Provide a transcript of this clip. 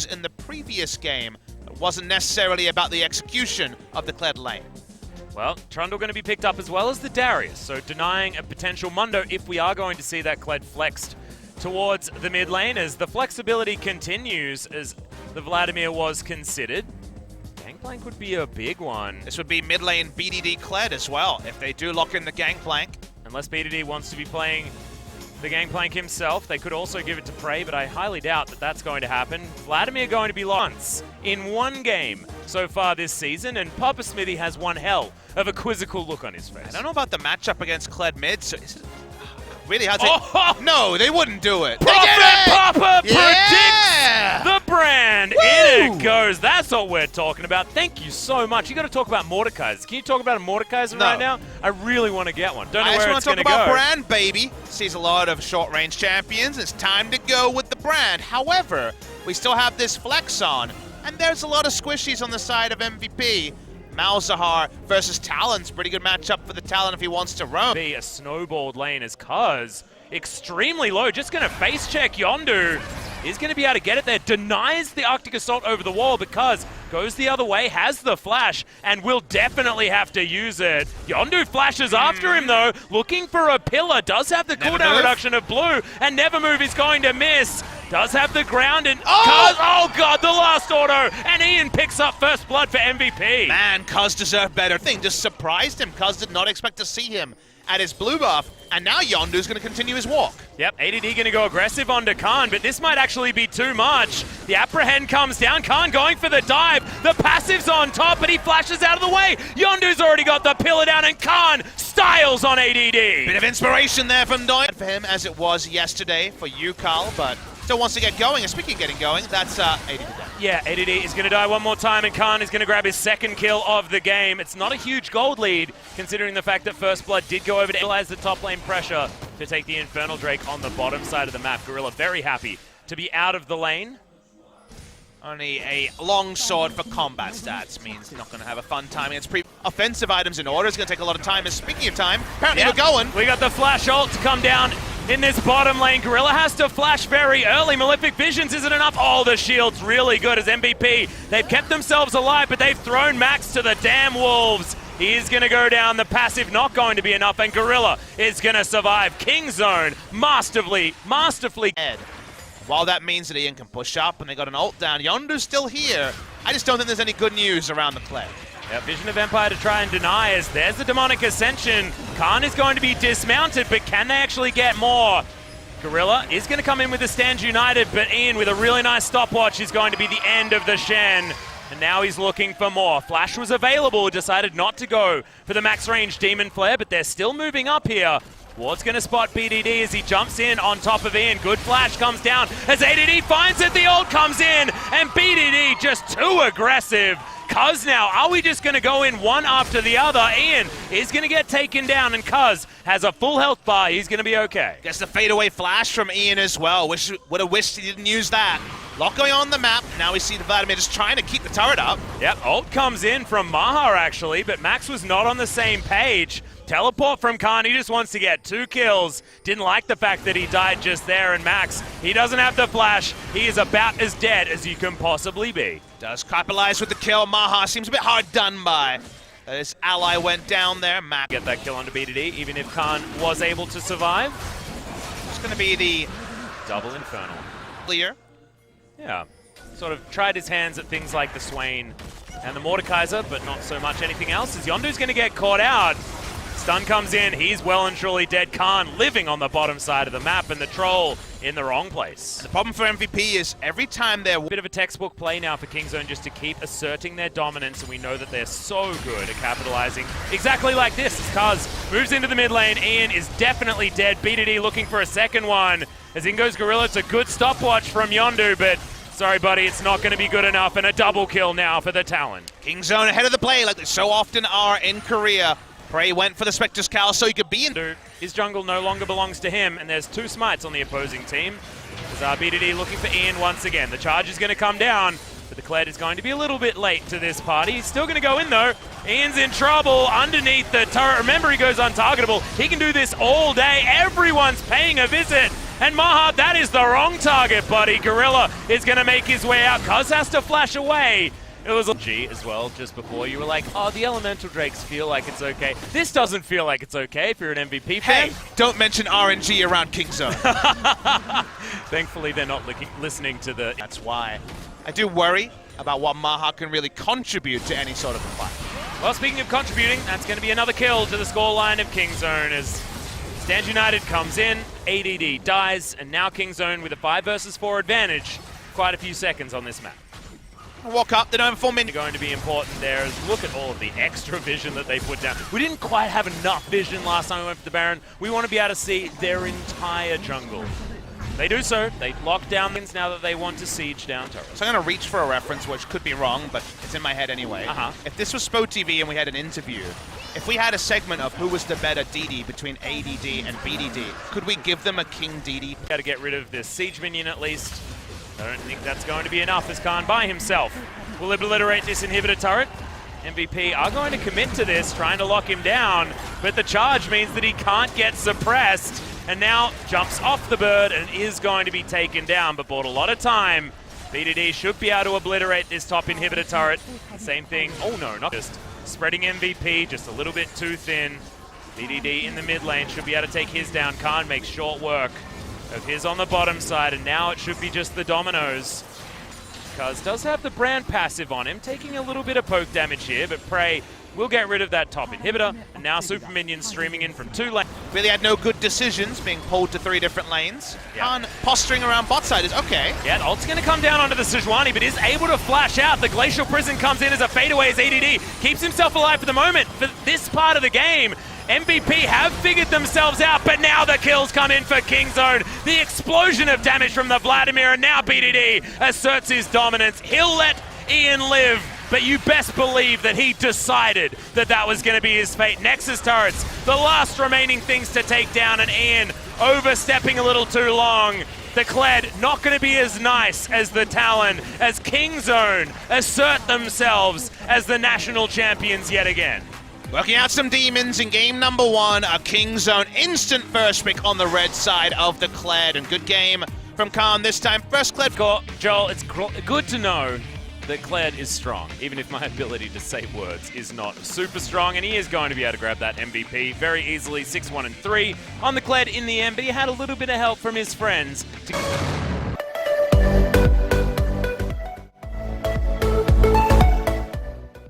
focus in the previous game. It wasn't necessarily about the execution of the Kled lane. Well, Trundle going to be picked up as well as the Darius, so denying a potential Mundo if we are going to see that Kled flexed towards the mid lane as the flexibility continues as the Vladimir was considered. Gangplank would be a big one. This would be mid lane BDD Kled as well, if they do lock in the Gangplank. Unless BDD wants to be playing the Gangplank himself, they could also give it to Prey, but I highly doubt that that's going to happen. Vladimir going to be lost in one game so far this season, and Papa Smithy has one hell of a quizzical look on his face. I don't know about the matchup against Kled mid, so is it really hard to... No, they wouldn't do it. Prophet Papa Yeah! predicts the brand. Woo! In it goes. That's what we're talking about. Thank you so much. You got to talk about Mordekaisers. Can you talk about a Mordekaiser No. right now? I really want to get one. Don't know I just where want it's to going talk to about go. brand, baby. Sees a lot of short-range champions. It's time to go with the brand. However, we still have this flex on, and there's a lot of squishies on the side of MVP. Malzahar versus Talon's pretty good matchup for the Talon if he wants to roam. Be a snowballed lane as Kuz extremely low, just going to face check Yondu. Is going to be able to get it there, denies the Arctic Assault over the wall because goes the other way, has the flash, and will definitely have to use it. Yondu flashes after him though, looking for a pillar, does have the cooldown reduction of blue, and Never Move is going to miss. Does have the ground, and Kuz, oh god, the last auto, and Ian picks up first blood for MVP. Man, Kuz deserved better. Thing just surprised him. Kuz did not expect to see him at his blue buff, and now Yondu's going to continue his walk. Yep, ADD going to go aggressive onto Khan, but this might actually be too much. The apprehend comes down, Khan going for the dive. The passive's on top, but he flashes out of the way. Yondu's already got the pillar down, and Khan styles on ADD. Bit of inspiration there from Doyle. For him, as it was yesterday for you, Carl, but still wants to get going. And speaking of getting going, that's ADD down. Yeah, ADD is going to die one more time, and Khan is going to grab his second kill of the game. It's not a huge gold lead, considering the fact that First Blood did go over to realize the top lane pressure to take the Infernal Drake on the bottom side of the map. Gorilla very happy to be out of the lane. Only a long sword for combat stats means he's not going to have a fun time against offensive items in order. It's going to take a lot of time. And speaking of time, apparently we're going. We got the flash ult to come down in this bottom lane. Gorilla has to flash very early. Malefic Visions isn't enough. Oh, the shield's really good as MVP. They've kept themselves alive, but they've thrown Max to the damn wolves. He is going to go down. The passive not going to be enough, and Gorilla is going to survive. King Zone masterfully. While that means that Ian can push up and they got an ult down, Yondu's still here. I just don't think there's any good news around the Kled. Yeah, Vision of Empire to try and deny as there's the Demonic Ascension. Khan is going to be dismounted, but can they actually get more? Gorilla is going to come in with the Stand United, but Ian with a really nice stopwatch is going to be the end of the Shen. And now he's looking for more. Flash was available, decided not to go for the max range Demon Flare, but they're still moving up here. Ward's going to spot BDD as he jumps in on top of Ian. Good flash comes down as ADD finds it. The ult comes in, and BDD just too aggressive. Kuz now, are we just going to go in one after the other? Ian is going to get taken down, and Kuz has a full health bar. He's going to be okay. Gets the fadeaway flash from Ian as well. Would have wished he didn't use that. Lot going on the map. Now we see the Vladimir just trying to keep the turret up. Yep, ult comes in from Maha actually, but Max was not on the same page. Teleport from Khan, he just wants to get 2 kills. Didn't like the fact that he died just there, and Max, he doesn't have the flash. He is about as dead as you can possibly be. Does capitalize with the kill. Maha seems a bit hard done by. His ally went down there. Max Get that kill onto BDD, even if Khan was able to survive. It's going to be the Double Infernal. clear. Yeah, sort of tried his hands at things like the Swain and the Mordekaiser, but not so much anything else, as Yondu's going to get caught out. Stun comes in, he's well and truly dead. Khan living on the bottom side of the map, and the Troll in the wrong place. The problem for MVP is every time they're... Bit of a textbook play now for Kingzone just to keep asserting their dominance, and we know that they're so good at capitalizing exactly like this. As Kuz moves into the mid lane, Ian is definitely dead. BDD looking for a second one. As in goes Gorilla, it's a good stopwatch from Yondu, but sorry buddy, it's not going to be good enough, and a double kill now for the Talon. Kingzone ahead of the play like they so often are in Korea. Prey went for the Spectre's Cowl so he could be in. His jungle no longer belongs to him, and there's 2 smites on the opposing team. As BDD looking for Ian once again. The charge is going to come down, but the Kled is going to be a little bit late to this party. He's still going to go in though. Ian's in trouble underneath the turret. Remember, he goes untargetable. He can do this all day. Everyone's paying a visit And Maha, that is the wrong target, buddy. Gorilla is going to make his way out. Cuz has to flash away. It was a G as well just before. You were like, oh, the Elemental Drakes feel like it's okay. This doesn't feel like it's okay if you're an MVP fan. Hey, don't mention RNG around Kingzone. Thankfully, they're not listening to the... That's why. I do worry about what Maha can really contribute to any sort of a fight. Well, speaking of contributing, that's going to be another kill to the scoreline of Kingzone as Stand United comes in, ADD dies, and now Kingzone with a 5 versus 4 advantage. Quite a few seconds on this map. Walk up, they don't have 4 minutes. Going to be important there is look at all of the extra vision that they put down. We didn't quite have enough vision last time we went for the Baron. We want to be able to see their entire jungle. They do so. They lock down things now that they want to siege down turrets. So I'm going to reach for a reference, which could be wrong, but it's in my head anyway. If this was Spo TV and we had an interview, if we had a segment of who was the better DD between ADD and BDD, could we give them a King DD? Got to get rid of this siege minion at least. I don't think that's going to be enough as Khan by himself will obliterate this inhibitor turret. MVP are going to commit to this, trying to lock him down, but the charge means that he can't get suppressed, and now jumps off the bird and is going to be taken down, but bought a lot of time. BDD should be able to obliterate this top inhibitor turret. Same thing. Oh no, not just spreading MVP, just a little bit too thin. BDD in the mid lane should be able to take his down. Khan makes short work of his on the bottom side, and now it should be just the dominoes. Cuz does have the brand passive on him, taking a little bit of poke damage here, but Prey will get rid of that top inhibitor, and now Super Minions streaming in from 2 lanes. Really had no good decisions, being pulled to 3 different lanes. Khan posturing around bot side is okay. Yeah, ult's going to come down onto the Sejuani, but is able to flash out. The Glacial Prison comes in as a fadeaway as ADD. Keeps himself alive for the moment. For this part of the game, MVP have figured themselves out, but now the kills come in for Kingzone. The explosion of damage from the Vladimir, and now BDD asserts his dominance. He'll let Ian live, but you best believe that he decided that that was going to be his fate. Nexus turrets, the last remaining things to take down, and Ian overstepping a little too long. The Kled not going to be as nice as the Talon, as Kingzone assert themselves as the national champions yet again. Working out some demons in game number 1, a Kingzone instant first pick on the red side of the Kled, and good game from Khan this time. First Kled. Joel, it's good to know that Kled is strong, even if my ability to say words is not super strong, and he is going to be able to grab that MVP very easily. 6-1-3 on the Kled in the end, but he had a little bit of help from his friends to